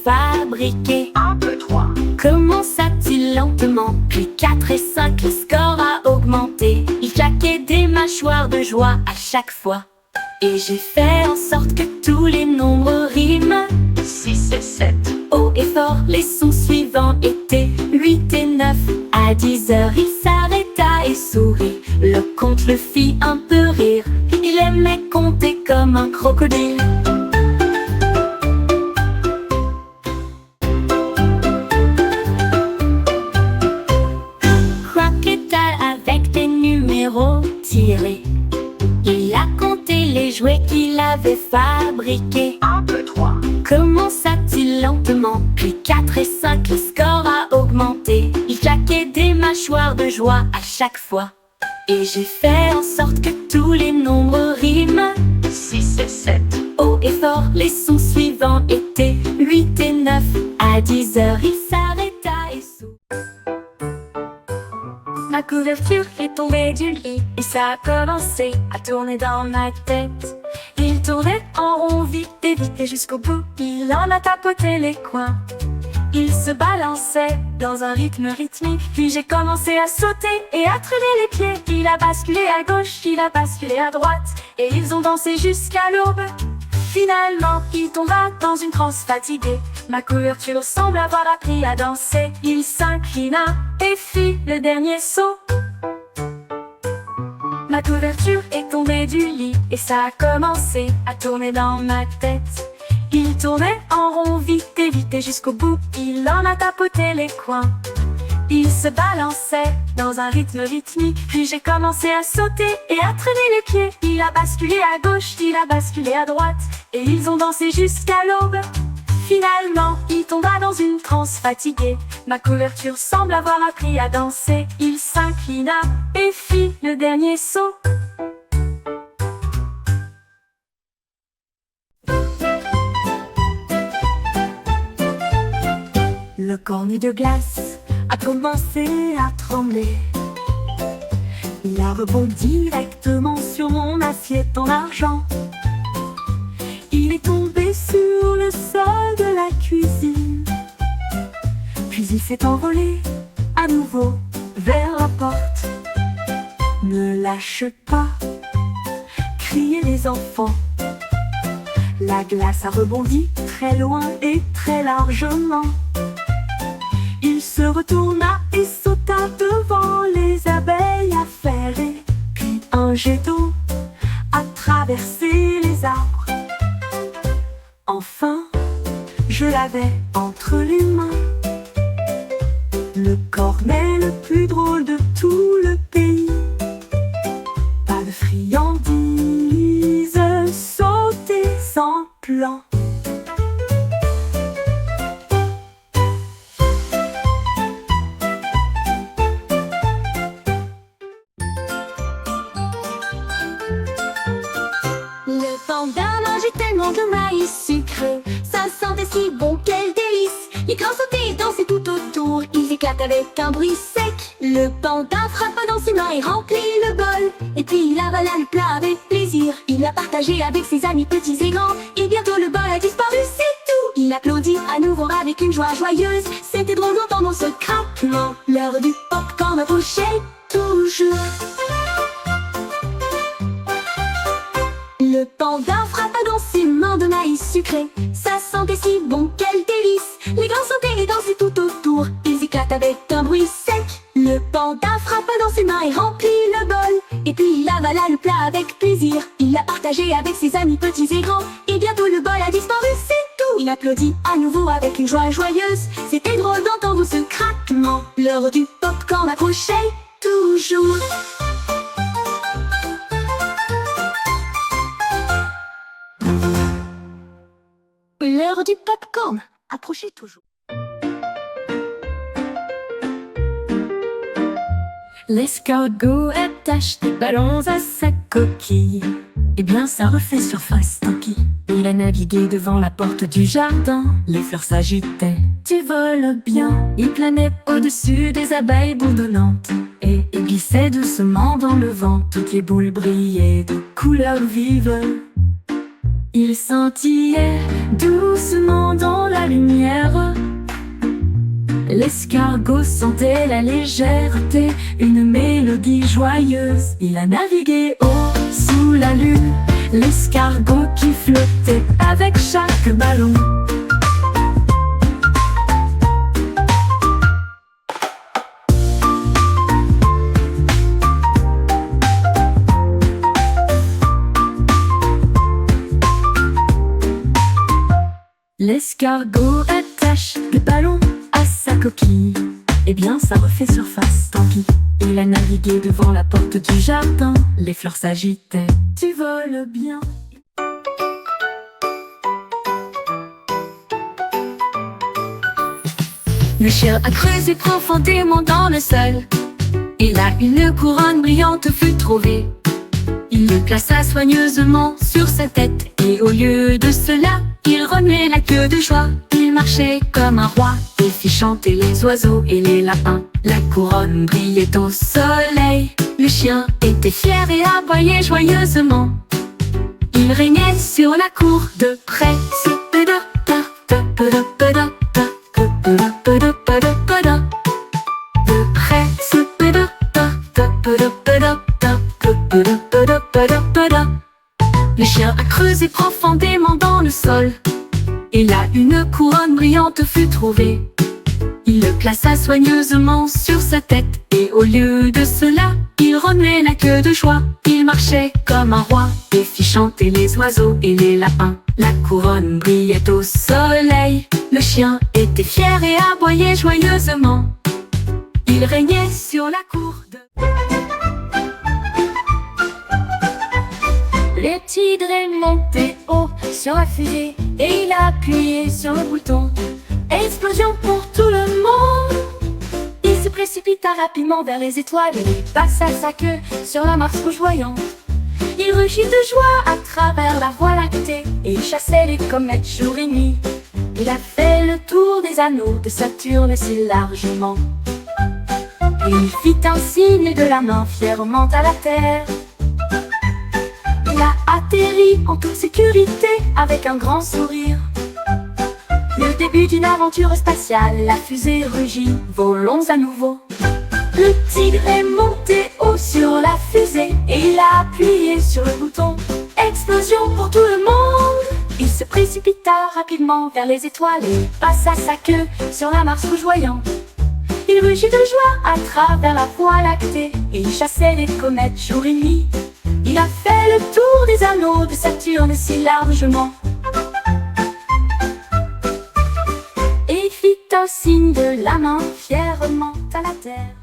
fabriqué. 1, 2, 3. Commença-t-il lentement, puis 4 et 5, le score a augmenté. Il claquait des mâchoires de joie à chaque fois. Et j'ai fait en sorte que tous les nombres riment. 6 et 7. Haut et fort, les sons suivants étaient 8 et 9. À 10 heures, il s'arrêta et sourit. Le compte le fit un peu rire. Il aimait compter comme un crocodile. Crocodile avec des numéros tirés. Il a compté les jouets qu'il avait fabriqués. 1, 2, 3. Commença-t-il lentement, puis 4 et 5, le score a augmenté. Il claquait des mâchoires de joie à chaque fois. Et j'ai fait en sorte que tous les nombres riment. 6 et 7. Haut et fort, les sons suivants étaient 8 et 9. À 10 heures, il s'arrêta et sourit. Ma couverture est tombée du lit et ça a commencé à tourner dans ma tête. Il tournait en rond vite et jusqu'au bout. Il en a tapoté les coins. Il se balançait dans un rythme rythmique. Puis j'ai commencé à sauter et à traîner les pieds. Il a basculé à gauche, il a basculé à droite. Et ils ont dansé jusqu'à l'aube. Finalement, il tomba dans une transe fatiguée. Ma couverture semble avoir appris à danser. Il s'inclina et fit le dernier saut. Ma couverture est tombée du lit et ça a commencé à tourner dans ma tête. Il tournait en rond vite et jusqu'au bout. Il en a tapoté les coins. Il se balançait dans un rythme rythmique. Puis j'ai commencé à sauter et à traîner les pieds. Il a basculé à gauche, il a basculé à droite. Et ils ont dansé jusqu'à l'aube. Finalement, il tomba dans une transe fatiguée. Ma couverture semble avoir appris à danser. Il s'inclina et fit le dernier saut. Le cornet de glace a commencé à trembler. Il a rebondi directement sur mon assiette en argent. Il est tombé sur le sol de la cuisine. Puis il s'est envolé à nouveau vers la porte. Ne lâche pas, criaient les enfants. La glace a rebondi très loin et très largement. Il se retourna et sauta devant les abeilles affairées. Puis un jet d'eau a traversé les arbres. Enfin, je l'avais entre les mains. Le cornet le plus drôle de tout le pays. Pas de friandises, sauter sans plan. Le panda mangeait tellement de maïs sucré, ça sentait si bon, quel délice. Les grands sautaient et dansaient tout autour, ils éclatent avec un bruit sec. Le panda frappa dans ses mains et remplit le bol. Et puis il avala le plat avec plaisir. Il l'a partagé avec ses amis petits et grands. Et bientôt le bol a disparu, c'est tout. Il applaudit à nouveau avec une joie joyeuse. C'était drôle d'entendre ce craquement. L'heure du popcorn approchait toujours. Le panda frappa dans ses mains de maïs sucré. Ça sentait si bon, quel délice. Les grands sautaient et dansaient tout autour. Ils éclatent avec un bruit sec. Le panda frappa dans ses mains et remplit le bol. Et puis il avala le plat avec plaisir. Il l'a partagé avec ses amis petits et grands. Et bientôt le bol a disparu, c'est tout. Il applaudit à nouveau avec une joie joyeuse. C'était drôle d'entendre ce craquement. L'heure du popcorn approchait toujours. L'heure du popcorn approchait toujours. L'escargot attache des ballons à sa coquille. Eh bien ça refait surface, tant pis. Il a navigué devant la porte du jardin. Les fleurs s'agitaient, tu voles bien. Il planait au-dessus des abeilles bourdonnantes. Et il glissait doucement dans le vent. Toutes les boules brillaient de couleurs vives. Il scintillait doucement dans la lumière. L'escargot sentait la légèreté, une mélodie joyeuse. Il a navigué haut sous la lune, l'escargot qui flottait avec chaque ballon. L'escargot attache le ballon à sa coquille. Eh bien ça refait surface, tant pis. Il a navigué devant la porte du jardin, les fleurs s'agitaient. Tu voles bien. Le chien a creusé profondément dans le sol. Et là une couronne brillante fut trouvée. Il le plaça soigneusement sur sa tête. Et au lieu de cela, il remuait la queue de joie. Il marchait comme un roi et fit chanter les oiseaux et les lapins. La couronne brillait au soleil. Le chien était fier et aboyait joyeusement. Il régnait sur la cour de près. Le chien a creusé profondément dans le sol. Et là une couronne brillante fut trouvée. Il le plaça soigneusement sur sa tête. Et au lieu de cela, il remuait la queue de joie. Il marchait comme un roi et fit chanter les oiseaux et les lapins. La couronne brillait au soleil. Le chien était fier et aboyait joyeusement. Il régnait sur la cour de... Le tigre est monté haut sur la fusée et il a appuyé sur le bouton. Explosion pour tout le monde. Il se précipita rapidement vers les étoiles et passa sa queue sur la Mars rougeoyante. Il rugit de joie à travers la voie lactée et il chassait les comètes jour et nuit. Il a fait le tour des anneaux de Saturne si largement. Et il fit un signe de la main fièrement à la terre. Il a atterri en toute sécurité avec un grand sourire. Le début d'une aventure spatiale, la fusée rugit, volons à nouveau. Le tigre est monté haut sur la fusée et il a appuyé sur le bouton. Explosion pour tout le monde. Il se précipita rapidement vers les étoiles et passa sa queue sur la Mars rougeoyante. Il rugit de joie à travers la voie lactée et il chassait les comètes jour et nuit. Il a fait le tour des anneaux de Saturne si largement. Et fit un signe de la main fièrement à la terre.